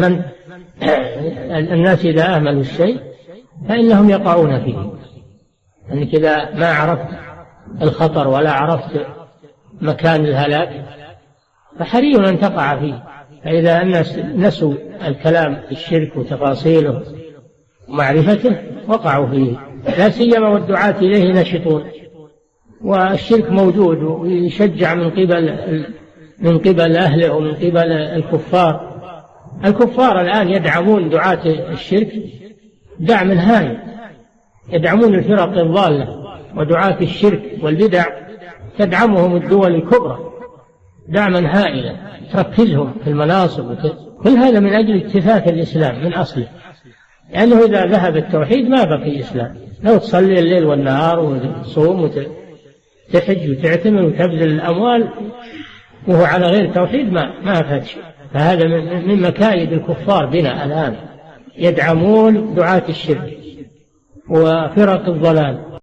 من الناس إذا أهملوا الشيء فإنهم يقعون فيه. أنك إذا ما عرفت الخطر ولا عرفت مكان الهلاك فحري أن تقع فيه. فإذا الناس نسوا الكلام في الشرك وتفاصيله ومعرفته وقعوا فيه، لا سيما والدعاة إليه نشطون، والشرك موجود ويشجع من قبل أهله ومن قبل الكفار. الكفار الآن يدعمون دعاة الشرك دعم هائل، يدعمون الفرق الضالة ودعاة الشرك والبدع، تدعمهم الدول الكبرى دعما هائلا، تركزهم في المناصب كل هذا من أجل اكتفاف الإسلام من أصله، لأنه إذا ذهب التوحيد ما بقي إسلام. لو تصلي الليل والنهار وتصوم وتحج وتعتمر وتبذل الأموال وهو على غير توحيد ما فات شيء. فهذا من مكايد الكفار بنا الآن، يدعمون دعاة الشرك وفرق الضلال